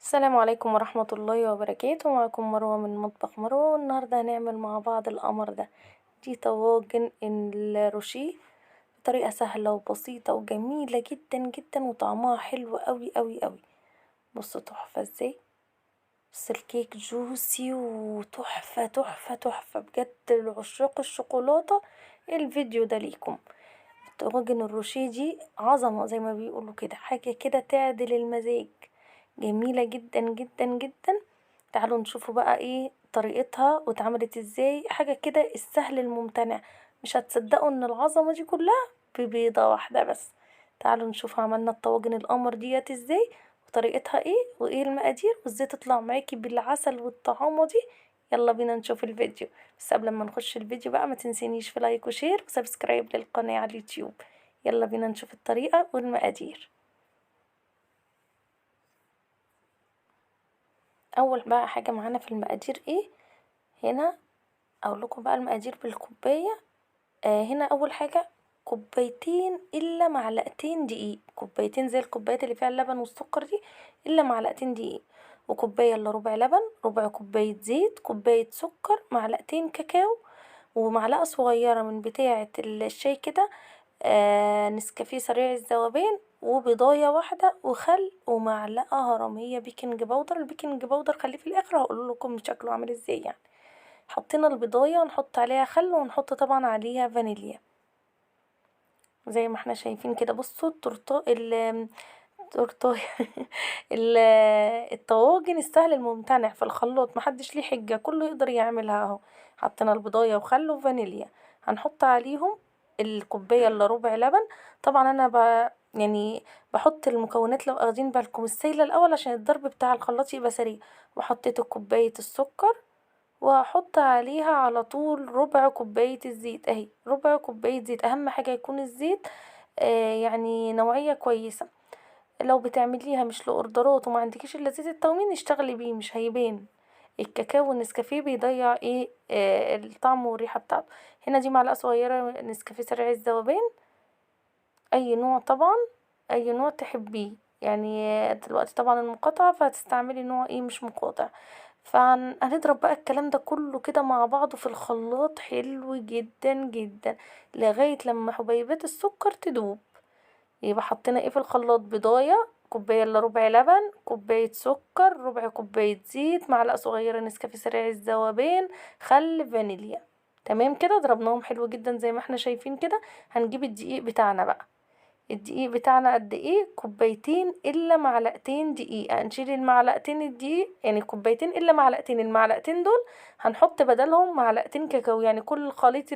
السلام عليكم ورحمة الله وبركاته. معكم مروة من مطبخ مروة، والنهاردة هنعمل مع بعض القمر ده. دي طواجن الروشيه بطريقة سهلة وبسيطة وجميلة جدا جدا وطعمها حلو قوي قوي قوي. بصوا تحفة ازاي. بص الكيك جوسي وتحفة تحفة تحفة بجد لعشاق الشوكولاتة. الفيديو ده ليكم. طواجن الروشيه دي عظمة زي ما بيقولوا كده، حاجة كده تعدل المزاج، جميلة جدا جدا جدا. تعالوا نشوفوا بقى ايه طريقتها واتعملت ازاي. حاجة كده السهل الممتنع، مش هتصدقوا ان العظمة دي كلها ببيضة واحدة بس. تعالوا نشوف عملنا الطواجن القمر ديت ازاي، وطريقتها ايه، وايه المقادير، وازاي تطلع معاكي بالعسل والطعامة دي. يلا بينا نشوف الفيديو. بس قبل ما نخش الفيديو بقى ما تنسينيش في لايك وشير وسبسكرايب للقناة على اليوتيوب. يلا بينا نشوف الطريقة والمقادير. اول بقى حاجة معانا في المقادير ايه هنا. اقول لكم بقى المقادير بالكوباية. هنا اول حاجة كوبايتين الا معلقتين دقيق، كوبايتين زي الكوبايات اللي فيها اللبن والسكر دي، الا معلقتين دقيق. وكوباية الا ربع لبن، ربع كوباية زيت، كوباية سكر، معلقتين كاكاو، ومعلقة صغيرة من بتاعة الشاي كده نسكافيه سريع الذوبان، وبيضاية واحدة، وخل، ومعلقة هرمية بيكنج باودر. البيكنج باودر خليه في الاخر، هقول لكم شكله عامل ازاي يعني. حطينا البضاية نحط عليها خل، ونحط طبعا عليها فانيليا زي ما احنا شايفين كده. بصوا التورتاية الطواجن السهل الممتنع في الخلاط، محدش ليه حجة، كله يقدر يعملها اهو. حطينا البضاية وخل وفانيليا. هنحط عليهم الكوباية الا ربع لبن. طبعا انا يعني بحط المكونات لو اخدين بالكم السايلة الاول عشان الضرب بتاع الخلاط يبقى سريع. وحطيت كوباية السكر، وهحط عليها على طول ربع كوباية الزيت اهي، ربع كوباية زيت. اهم حاجة يكون الزيت يعني نوعية كويسة. لو بتعمليها مش لاوردرات وما عندكيش الا زيت التومين اشتغلي بيه مش هيبان. الكاكاو والنسكافيه بيضيع ايه الطعم والريحة بتاعته. هنا دي معلقة صغيرة نسكافيه سريع الذوبان، اي نوع طبعا، اي نوع تحبيه يعني. دلوقتي طبعا المقاطعة فهتستعملي نوع ايه مش مقاطع. فهنضرب بقى الكلام ده كله كده مع بعضه في الخلاط حلو جدا جدا لغاية لما حبيبات السكر تدوب. يبقى حطينا ايه في الخلاط؟ بضاية، كوباية الا ربع لبن، كوباية سكر، ربع كوباية زيت، معلقة صغيرة نسكافيه سريع الذوبان، خل، فانيليا. تمام كده ضربناهم حلو جدا زي ما احنا شايفين كده. هنجيب الدقيق بتاعنا بقى. الدقيق بتاعنا قد ايه؟ كوبايتين الا معلقتين دقيق. هنشيل المعلقتين الدقيق يعني كوبايتين الا معلقتين، المعلقتين دول هنحط بدلهم معلقتين كاكاو. يعني كل خليط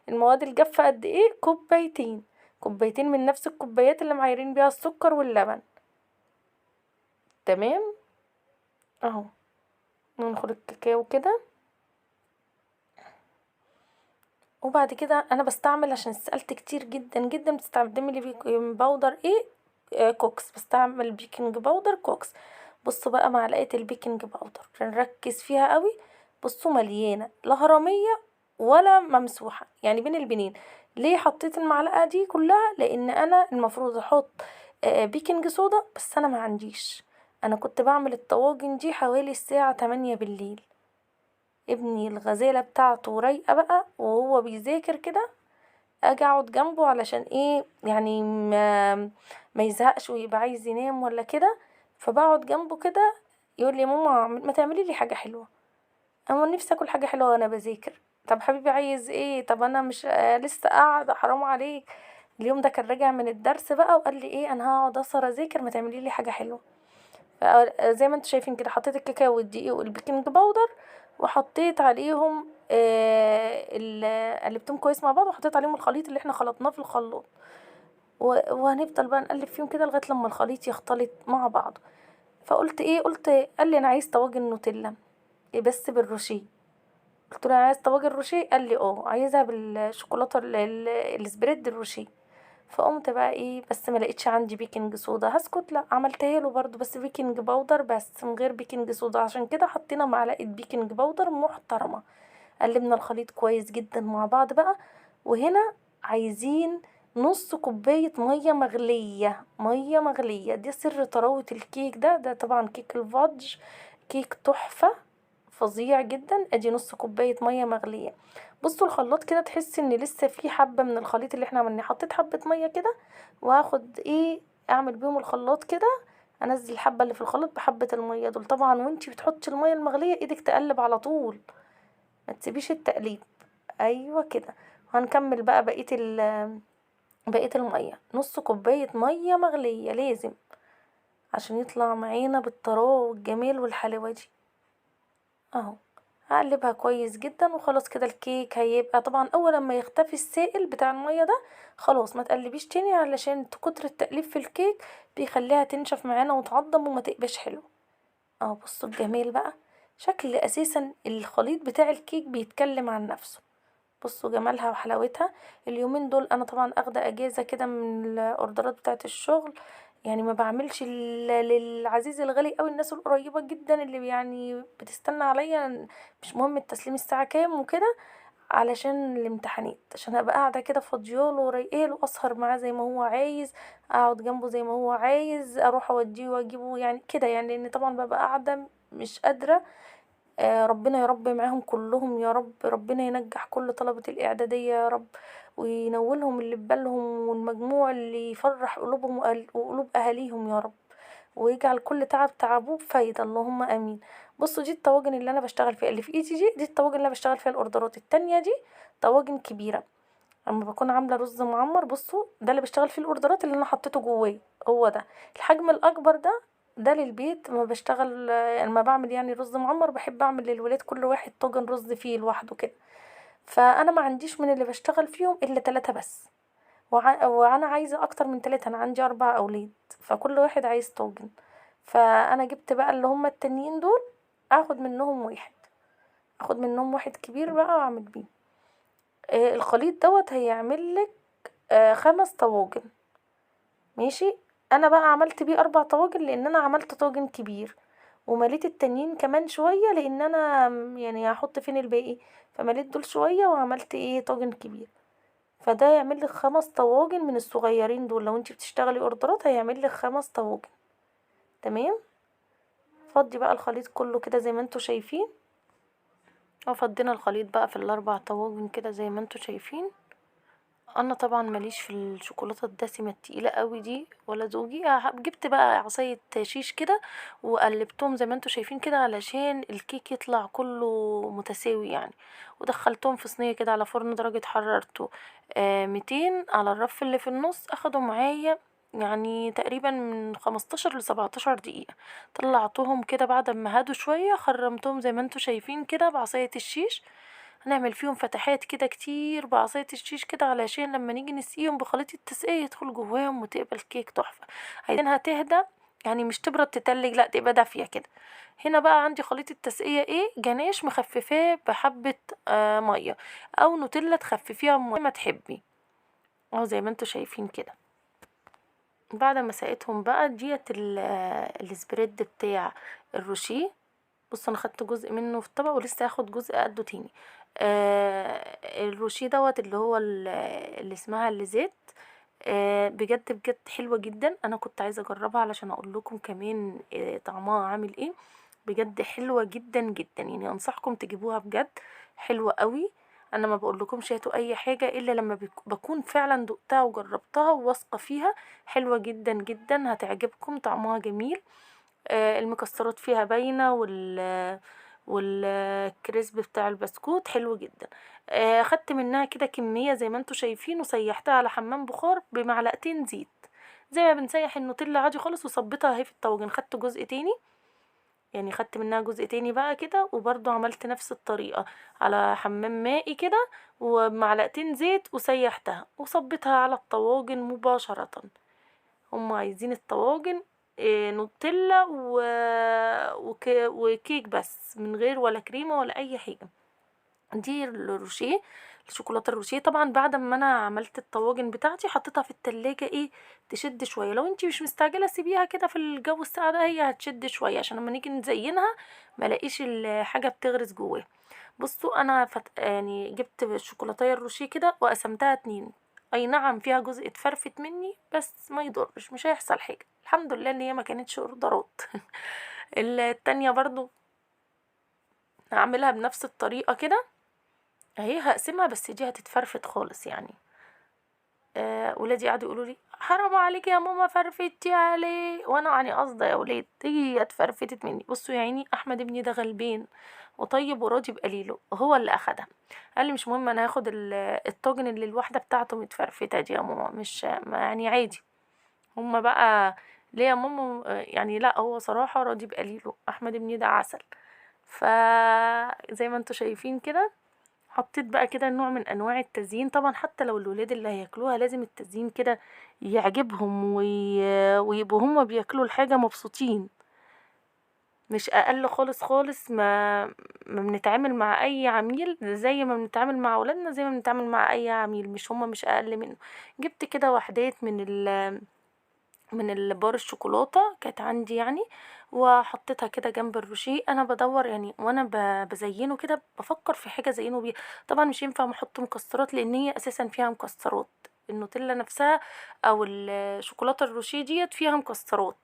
المواد الجافة قد ايه؟ كوبايتين. كوبايتين من نفس الكوبايات اللي معايرين بيها السكر واللبن. تمام اهو. ننخل الكاكاو كده. وبعد كده انا بستعمل عشان سألت كتير جدا جدا بتستخدمي لي باودر ايه. كوكس. بستعمل بيكنج باودر كوكس. بصوا بقى معلقة البيكنج باودر نركز فيها قوي. بصوا مليانة لا هرمية ولا ممسوحة، يعني بين البنين. ليه حطيت المعلقة دي كلها؟ لان انا المفروض احط بيكنج صودا، بس انا ما عنديش. انا كنت بعمل الطواجن دي حوالي الساعة 8 بالليل. ابني الغزالة بتاعته رايقة بقى وهو بيذاكر كده، اجي اقعد جنبه علشان ايه يعني ما يزهقش ويبقى عايز ينام ولا كده. فبقعد جنبه كده يقول لي: ماما ما تعملي لي حاجه حلوه. انا نفسي اكل حاجه حلوه وانا بذاكر. طب حبيبي عايز ايه؟ طب انا مش لسه قاعده، حرام عليك. اليوم ده كان راجع من الدرس بقى وقال لي ايه: انا هقعد اسهر اذاكر، ما تعملي لي حاجه حلوه. زي ما انتوا شايفين كده حطيت الكاكاو والدقيق والبيكنج باودر، وحطيت عليهم قلبتهم كويس مع بعض، وحطيت عليهم الخليط اللي احنا خلطناه في الخلاط. وهنفضل بقى نقلب فيهم كده لغايه لما الخليط يختلط مع بعض. فقلت ايه، قال لي: انا عايز طواجن نوتيلا إيه بس بالروشيه. قلت له: عايز طواجن روشيه؟ قال لي: اه عايزها بالشوكولاته السبريد الروشيه. فقمت بقى ايه، بس ما لقيتش عندي بيكنج صودا، هسكت لا عملتها له برضو بس بيكنج باودر بس من غير بيكنج صودا. عشان كده حطينا معلقه بيكنج باودر محترمه. قلبنا الخليط كويس جدا مع بعض بقى. وهنا عايزين نص كوباية مية مغلية، مية مغلية، دي سر طراوة الكيك ده طبعا كيك الفادج، كيك تحفة فظيع جدا. ادي نص كوباية مية مغلية. بصوا الخلاط كده تحسي ان لسه في حبة من الخليط اللي احنا عملناه، حطيت حبة مية كده وهاخد اعمل بيهم الخلاط كده، انزل الحبة اللي في الخلاط بحبة المية دول. طبعا وانتي بتحطي المية المغلية ايدك تقلب على طول، ما تسيبيش التقليب. ايوه كده. وهنكمل بقى بقية المية، نص كوباية مية مغلية لازم عشان يطلع معانا بالطراوة والجمال والحلاوة دي. اهو هقلبها كويس جدا وخلاص كده الكيك هيبقى. طبعا اول ما يختفي السائل بتاع المية ده خلاص ما تقلبيش تاني، علشان كتر التقليب في الكيك بيخليها تنشف معانا وتعضم وما تبقاش حلو. اهو بصوا الجمال بقى، شكل اساسا الخليط بتاع الكيك بيتكلم عن نفسه. بصوا جمالها وحلاوتها. اليومين دول انا طبعا اخده اجازه كده من الاوردرات بتاعه الشغل، يعني ما بعملش للعزيز الغالي قوي، الناس القريبه جدا اللي يعني بتستنى عليا، مش مهم التسليم الساعه كام وكده، علشان الامتحانات، عشان ابقى قاعده كده فاضياله ورايقاله، اسهر معاه زي ما هو عايز، اقعد جنبه زي ما هو عايز، اروح اوديه واجيبه يعني كده يعني، لان طبعا ببقى قاعده مش قادره. ربنا يا رب معاهم كلهم يا رب، ربنا ينجح كل طلبة الإعدادية يا رب، وينولهم اللي في بالهم والمجموع اللي يفرح قلوبهم وقلوب أهاليهم يا رب، ويجعل كل تعب تعبوه بفايدة، اللهم آمين. بصوا دي الطواجن اللي أنا بشتغل فيها، اللي في إيدي دي الطواجن اللي أنا بشتغل فيها الأوردرات. التانية دي طواجن كبيرة، اما بكون عامله رز معمر. بصوا ده اللي بشتغل فيه الاوردرات اللي انا حطيته جواه، هو ده الحجم الاكبر ده للبيت. ما بشتغل لما بعمل يعني رز معمر بحب اعمل للولاد كل واحد طاجن رز فيه لوحده كده، فانا ما عنديش من اللي بشتغل فيهم الا 3 بس، وانا عايزه اكتر من 3، انا عندي 4 اولاد فكل واحد عايز طاجن، فانا جبت بقى اللي هما التانيين دول، اخد منهم واحد كبير بقى واعمل بيه. الخليط هيعمل 5 طواجن، ماشي. انا بقى عملت بيه 4 طواجن لان انا عملت طاجن كبير، ومليت التانيين كمان شوية لان انا يعني هحط فين الباقي، فمليت دول شوية وعملت طاجن كبير. فده يعمل لك 5 طواجن من الصغيرين دول، لو انتي بتشتغلي اوردرات هيعمل لك 5 طواجن. تمام. فضي بقى الخليط كله كده زي ما انتوا شايفين، فضينا الخليط بقى في ال4 طواجن كده زي ما انتوا شايفين. انا طبعا ماليش في الشوكولاته الدسمه التقيله قوي دي ولا زوجي، جبت بقى عصايه شيش كده وقلبتهم زي ما انتوا شايفين كده علشان الكيك يطلع كله متساوي يعني، ودخلتهم في صينيه كده على فرن درجه حرارته 200 على الرف اللي في النص. اخدوا معايا يعني تقريبا من 15 ل17 دقيقة. طلعتهم كده بعد ما هادوا شوية، خرمتهم زي ما انتوا شايفين كده بعصاية الشيش. هنعمل فيهم فتحات كده كتير بعصاية الشيش كده علشان لما نيجي نسقيهم بخليط التسقية يدخل جواهم وتبقى الكيك تحفة. عايزينها تهدى يعني مش تبرد تتلج، لا تبقى دافية كده. هنا بقى عندي خليط التسقية جناش مخففاه بحبة مية، او نوتيلا تخففيها بمية ما تحبي، اهو زي ما انتوا شايفين كده. بعد ما سقيتهم بقى السبريد بتاع الروشيه. بص انا خدت جزء منه في الطبق ولسه هاخد جزء قده تاني. الروشيه اللي هو اللي اسمها الليزات. بجد بجد حلوة جدا، انا كنت عايزة اجربها علشان اقول لكم كمان طعمها عامل ايه. بجد حلوة جدا جدا، يعني انصحكم تجيبوها بجد، حلوة قوي. انا ما بقولكمش هاتوا اي حاجة الا لما بكون فعلا دقتها وجربتها وواثقة فيها. حلوة جدا جدا هتعجبكم، طعمها جميل. المكسرات فيها باينة والكريسب بتاع البسكوت حلو جدا. خدت منها كده كمية زي ما انتوا شايفين وسيحتها على حمام بخار بمعلقتين زيت، زي ما بنسيح النوتيلا عادي خالص، وصبتها اهي في الطاجن. خدت جزء تاني، يعني خدت منها جزء تاني بقى كده، وبرضو عملت نفس الطريقة على حمام مائي كده ومعلقتين زيت وسيحتها وصبتها على الطواجن مباشرة. هم عايزين الطواجن نوتيلا وكيك بس من غير ولا كريمة ولا اي حاجة. دي الروشيه، الشوكولاته الروشيه. طبعا بعد ما انا عملت الطواجن بتاعتي حطيتها في التلاجة تشد شويه، لو انتي مش مستعجله سيبيها كده في الجو الساقع ده، هي هتشد شويه عشان لما نيجي نزينها ملاقيش الحاجه بتغرز جواها. بصوا انا يعني جبت الشوكولاته الروشيه كده وقسمتها 2، اي نعم فيها جزء اتفرفت مني بس ما يضرش، مش هيحصل حاجة، الحمد لله ان هي ما كانتش اوردرات. التانية برضو هعملها بنفس الطريقة كده اهي، هقسمها بس دي هتتفرفت خالص يعني. ولادي قعدوا يقولوا لي حرام عليك يا ماما فرفتي عليه، وانا يعني قصدي يا ولاد هي اتفرفتت مني. بصوا يا عيني احمد ابني ده غلبان وطيب وراضي بقليله، هو اللي اخدها. قال لي مش مهم، انا هاخد الطاجن اللي الواحده بتاعته متفرفته دي يا ماما، مش يعني عادي. هما بقى ليه يا ماما يعني؟ لا هو صراحه راضي بقليله، احمد ابني ده عسل. فزي ما انتوا شايفين كده حطيت بقى كده نوع من انواع التزيين. طبعا حتى لو الولاد اللي هياكلوها لازم التزيين كده يعجبهم ويبقوا هما بياكلوا الحاجة مبسوطين، مش اقل خالص خالص. ما بنتعامل مع اي عميل زي ما بنتعامل مع اولادنا، زي ما بنتعامل مع اي عميل، مش هما مش اقل منه. جبت كده وحدات من البار الشوكولاتة كانت عندي يعني، وحطيتها كده جنب الروشيه. انا بدور يعني وانا بزينه كده بفكر في حاجة زينه بيها. طبعا مش ينفع احط مكسرات لان هي اساسا فيها مكسرات، النوتيلا نفسها او الشوكولاتة الروشيه ديت فيها مكسرات.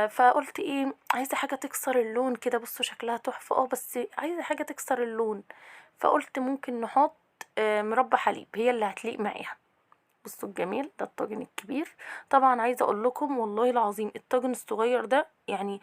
فقلت ايه، عايزة حاجة تكسر اللون كده. بصوا شكلها تحفة بس عايزة حاجة تكسر اللون. فقلت ممكن نحط مربى حليب، هي اللي هتليق معاها. بصوا الجميل ده الطاجن الكبير. طبعا عايزه اقول لكم والله العظيم الطاجن الصغير ده يعني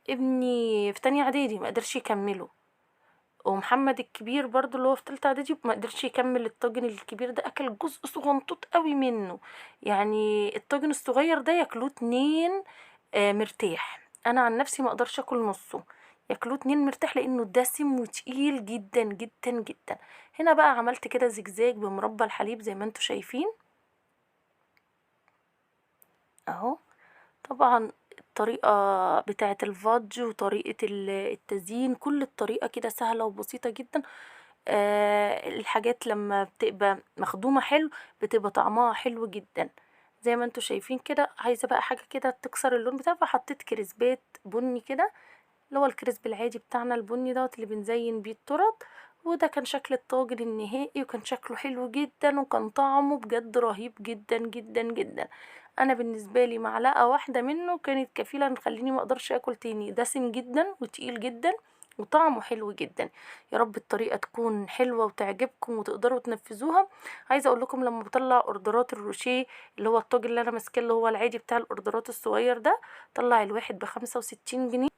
ابني في تانية اعدادي ما قدرش يكمله، ومحمد الكبير برضو اللي هو في تالتة اعدادي ما قدرش يكمل الطاجن الكبير ده، اكل جزء صغنطوط قوي منه. يعني الطاجن الصغير ده ياكلوه اتنين مرتاح. انا عن نفسي ما اقدرش اكل نصه، ياكلوه اتنين مرتاح لانه دسم وتقيل جدا جدا جدا. هنا بقى عملت كده زجزاج بمربى الحليب زي ما انتوا شايفين اهو. طبعا الطريقة بتاعة الفادج وطريقة التزيين، كل الطريقة كده سهلة وبسيطة جدا. الحاجات لما بتبقى مخدومة حلو بتبقى طعمها حلو جدا. زي ما انتوا شايفين كده، عايزة بقى حاجة كده تكسر اللون بتاعها، فحطيت كريسبات بني كده، اللي هو الكريسب العادي بتاعنا البني دوت اللي بنزين بيه التورت. وده كان شكل الطاجن النهائي، وكان شكله حلو جدا، وكان طعمه بجد رهيب جدا جدا جدا. انا بالنسبه لي معلقه واحده منه كانت كفيله نخليني ما اقدرش اكل تاني، دسم جدا وتقيل جدا وطعمه حلو جدا. يا رب الطريقه تكون حلوه وتعجبكم وتقدروا تنفذوها. عايزه اقول لكم لما بطلع اوردرات الروشيه اللي هو الطاجن اللي انا ماسكاه اللي هو العادي بتاع الاوردرات الصغير ده، طلع الواحد ب65 جنيه.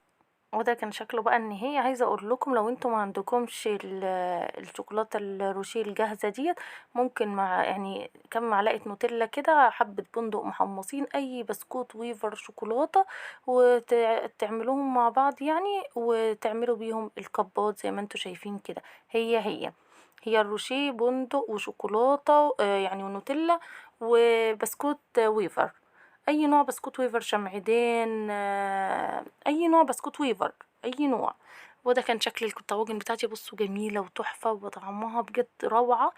وده كان شكله بقى النهائي. عايزه اقول لكم لو انتم ما عندكمش الشوكولاته الروشيه الجاهزه ديت، ممكن مع يعني كم معلقه نوتيلا كده، حبه بندق محمصين، اي بسكوت ويفر شوكولاته، وتعملوهم مع بعض يعني، وتعملوا بيهم الكبات زي ما انتم شايفين كده. هي الروشيه بندق وشوكولاته يعني ونوتيلا وبسكوت ويفر، اي نوع بسكوت ويفر، شمعدان اي نوع بسكوت ويفر، اي نوع. وده كان شكل الطواجن بتاعتي، بصوا جميلة وتحفة وطعمها بجد روعة.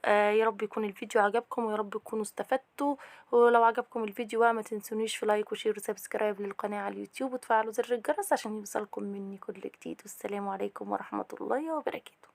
يا رب يكون الفيديو عجبكم، ويا رب تكونوا استفدتوا. ولو عجبكم الفيديو بقى ما تنسونيش في لايك وشير وسبسكرايب للقناة على اليوتيوب، وتفعلوا زر الجرس عشان يوصلكم مني كل جديد. والسلام عليكم ورحمة الله وبركاته.